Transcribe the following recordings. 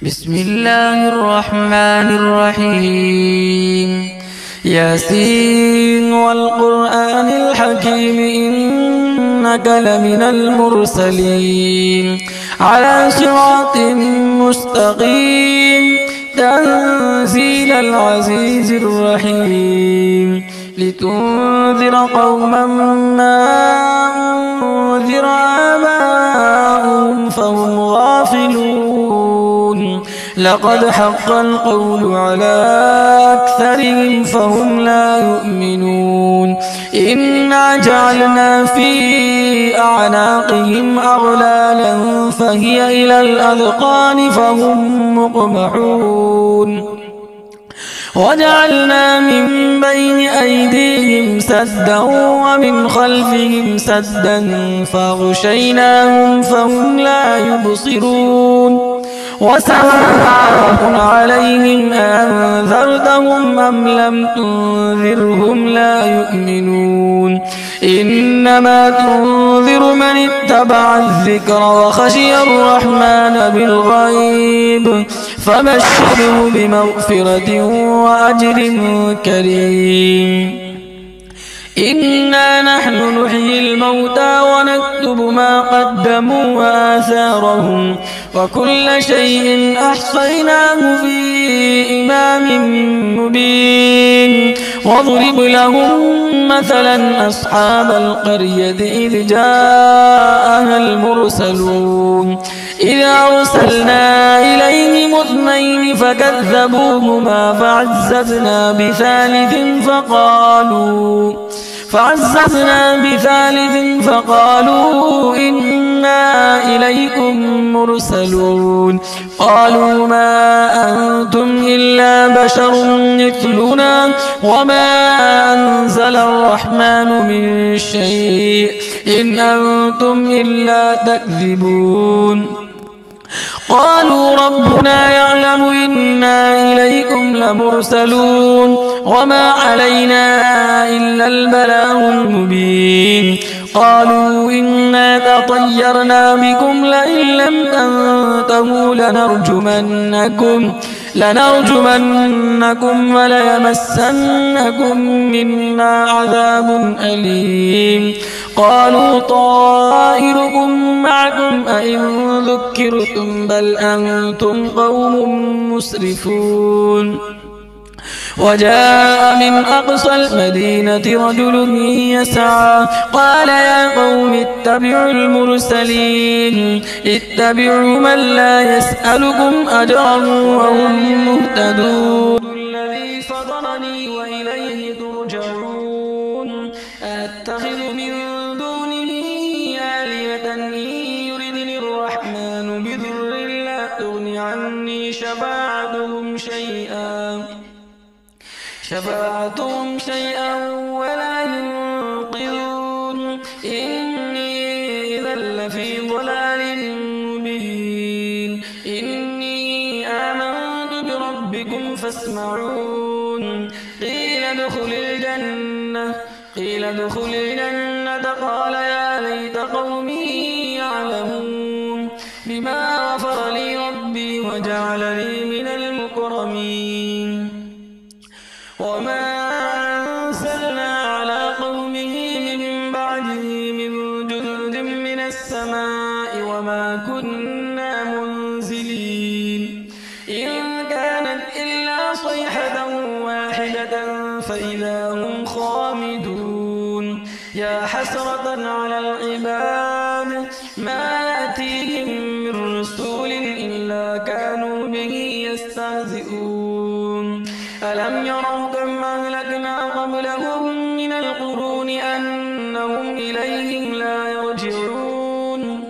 بسم الله الرحمن الرحيم ياسين والقرآن الحكيم إنك لمن المرسلين على صراط مستقيم تنزيل العزيز الرحيم لتنذر قوما ما أنذر آباؤهم فهم غافلون لقد حق القول على أكثرهم فهم لا يؤمنون إنا جعلنا في أعناقهم أغلالا فهي إلى الأذقان فهم مقمحون وجعلنا من بين أيديهم سدا ومن خلفهم سدا فأغشيناهم فهم لا يبصرون وسواء عليهم أنذرتهم أم لم تنذرهم لا يؤمنون إنما تنذر من اتبع الذكر وخشي الرحمن بالغيب فبشره بمغفرة وأجر كريم إنا نحن نحيي الموتى ونكتب ما قدموا وآثارهم وكل شيء أحصيناه في إمام مبين واضرب لهم مثلا أصحاب القرية إذ جاءها المرسلون إذ أرسلنا إليهم اثنين فكذبوهما فعززنا بثالث فقالوا إنا إليكم مرسلون قالوا ما أنتم إلا بشر مثلنا وما أنزل الرحمن من شيء إن أنتم إلا تكذبون قالوا ربنا يعلم إنا إليكم لمرسلون وما علينا إلا البلاغ المبين قالوا إنا تطيرنا بكم لئن لم تنتهوا لنرجمنكم وليمسنكم منا عذاب أليم قالوا طائركم معكم أئن ذكرتم بل أنتم قوم مسرفون وجاء من أقصى المدينة رجل يسعى قال يا قوم اتبعوا المرسلين اتبعوا من لا يسألكم أجرا وهم مهتدون الذي فطرني وإليه ترجعون أتخذ من دونه آلهة إن يردني الرحمن بضر لا تغن عني شفاعتهم شيئا ولا ينقذون إني إذا لفي ضلال مبين إني آمنت بربكم فاسمعون قيل ادخل الجنة قال يا ليت قومي يعلمون بما غفر لي ربي وجعلني من المكرمين وما أنزلنا على قومه من بعده من جند من السماء وما كنا منزلين إن كانت إلا صيحة واحدة فإذا هم خامدون يا حسرة على العباد ما يأتيهم من رسول إلا كانوا به يستهزئون ألم يروا كم أهلكنا قبلهم من القرون أنهم إليهم لا يرجعون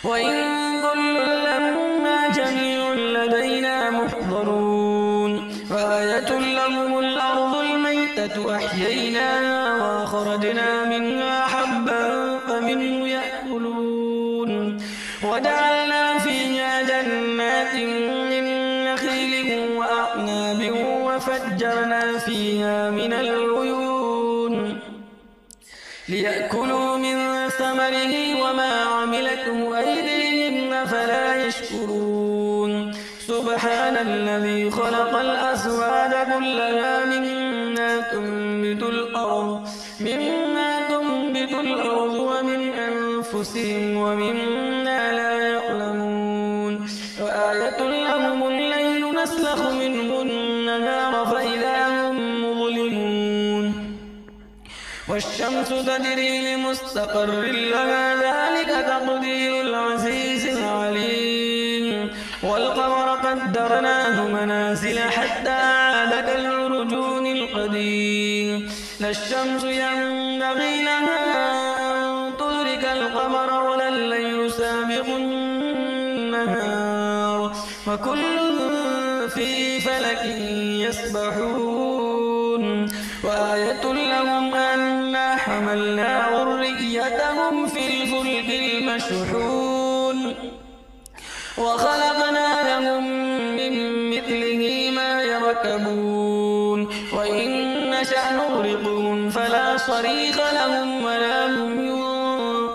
وإن كل لما جميع لدينا محضرون وآية لهم الأرض الميتة أحييناها وأخرجنا منها حبا فمنه يأكلون وجعلنا فيها جنات من نخيل وأعناب وفجرنا فيها من العيون ليأكلوا من ثمره وما عملته أيديهم أفلا يشكرون سبحان الذي خلق الأزواج كلها مما تنبت الأرض ومن أنفسهم ومما لا يعلمون وآية لهم الليل نسلخ منه النهار فإذا هم مظلمون والشمس تجري لمستقر لها ذلك تقدير العزيز العليم والقمر قدرناه منازل حتى عاد كالعرجون القديم لا الشمس ينبغي لها أن تدرك القمر ولا الليل سابق النهار وكل في فلك يسبحون وآية لهم أنا حملنا ذريتهم في الفلك المشحون وخلقنا لهم من مثله ما يركبون وإن نشأ نغرقهم فلا صريخ لهم ولا هم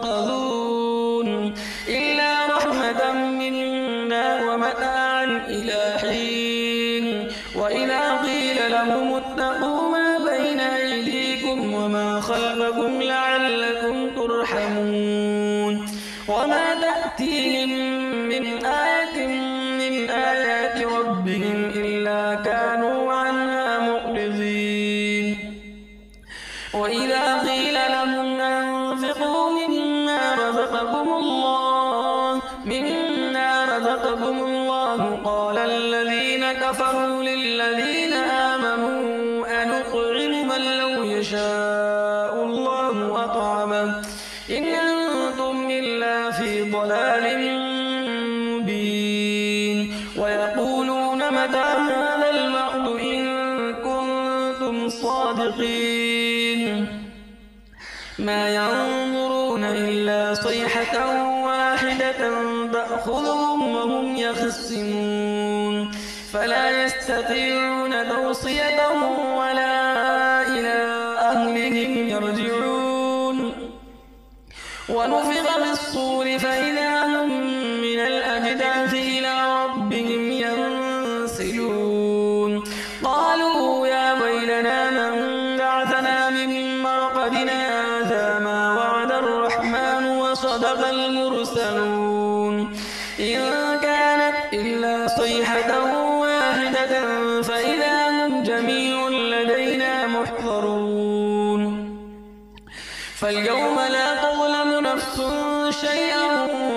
ينقذون إلا رحمة منا ومتاعا إلى حين وإذا قيل لهم اتقوا ما بين أيديكم وما خلفكم لعلكم ترحمون وما تأتيهم من آية من آيات ربهم إلا كانوا عنها معرضين وإذا قيل لهم أنفقوا مما رزقكم الله قال الذين كفروا للذين آمنوا أنطعم من لو يشاء الله أطعمه إن أنتم إلا في ضلال مبين ويقولون متى هذا الوعد إن كنتم صادقين ما ينظرون إلا صيحة واحدة تأخذهم وهم يخصمون فلا يستطيعون توصية ولا إلى أهلهم يرجعون ونفخ بالصور فإذا هم من الأجداث إلى ربهم ينسلون قالوا يا ويلنا من بعثنا من مرقدنا هذا ما وعد الرحمن وصدق المرسلون إن كانت إلا صيحة واحدة فإذا هم جميع لدينا محضرون فاليوم لا تظلم نفس شيئا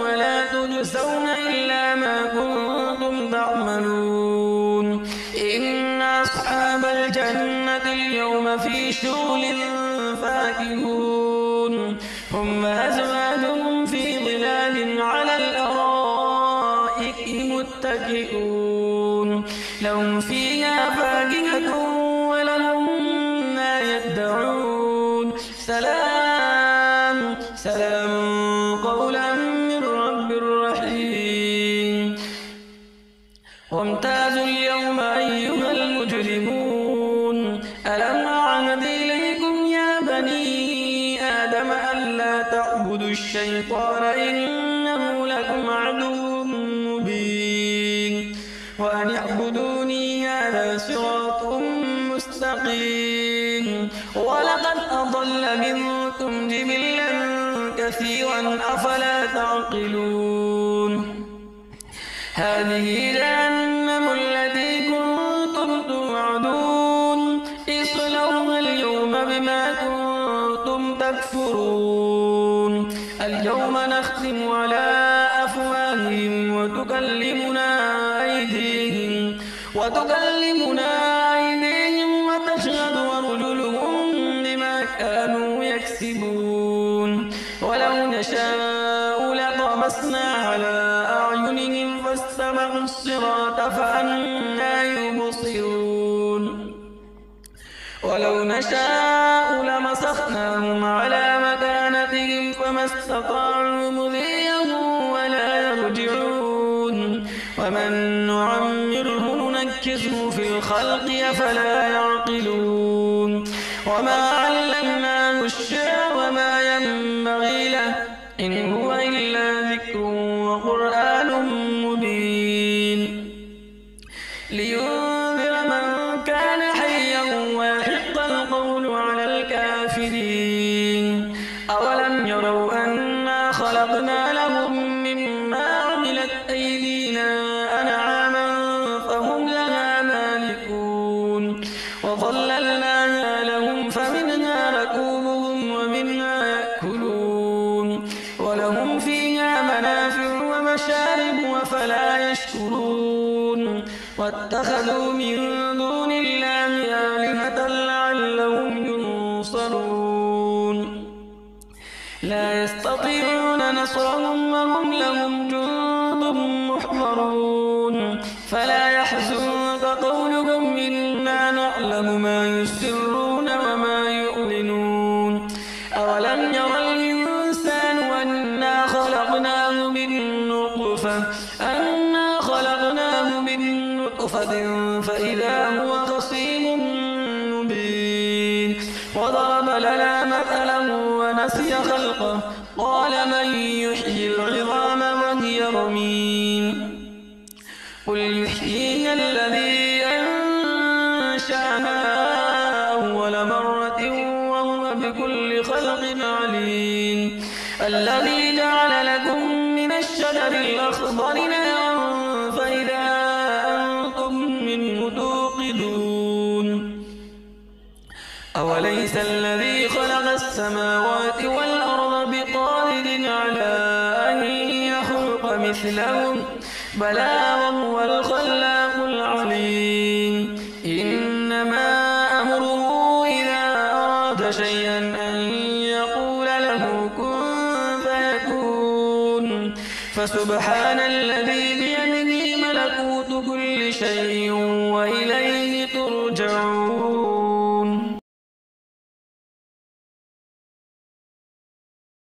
ولا تجزون إلا ما كنتم تعملون إن أصحاب الجنة اليوم في شغل فاكهون هم وأزواجهم في ظلال على الأرائك متكئون لهم فيها فاكهة ولهم ما يدعون سلام قولا من رب رحيم وامتازوا اليوم أيها المجرمون ألم أعهد إليكم يا بني آدم ألا تعبدوا الشيطان إنه لكم عدو مبين وأن اعبدوني هذا صراط مستقيم ولقد أضل منكم جبلا كثيرا أفلا تعقلون هذه جهنم التي كنتم توعدون اصلوها اليوم بما كنتم تكفرون اليوم نختم على أفواههم وتكلمنا أيديهم وتشهد أرجلهم بما كانوا يكسبون ولو نشاء لطمسنا على أعينهم فاستبقوا الصراط فأنى يبصرون ولو نشاء لمسخناهم على مكانتهم فما استطاعوا مضيا ولا يرجعون ومن نعمره ننكسه في الخلق أفلا يعقلون وما علمناه الشعر وما ينبغي له إن هو إلا ذكر وقرآن مبين يشكرون واتخذوا من دون الله آلهة لعلهم ينصرون لا يستطيعون نصرهم وهم لهم جند محضرون فلا يحزنك قولهم إنا نعلم ما يسرون وما يعلنون أولم ير الإنسان أنا خلقناه من نطفة فإذا هو خصيم مبين وضرب لنا مثلا ونسي خلقه قال من يحيي العظام وهي رميم قل يحييها الذي أنشأها أول مرة وهو بكل خلق عليم الذي جعل لكم من الشجر الأخضر نارا فإذا أنتم منه توقدون أوليس الذي خلق السماوات والأرض بقادر على أن يخلق مثلهم بلى وهو الخلاق العليم إنما أمره إذا أراد شيئا أن يقول له كن فيكون فسبحان الذي بيده ملكوت كل شيء وإليه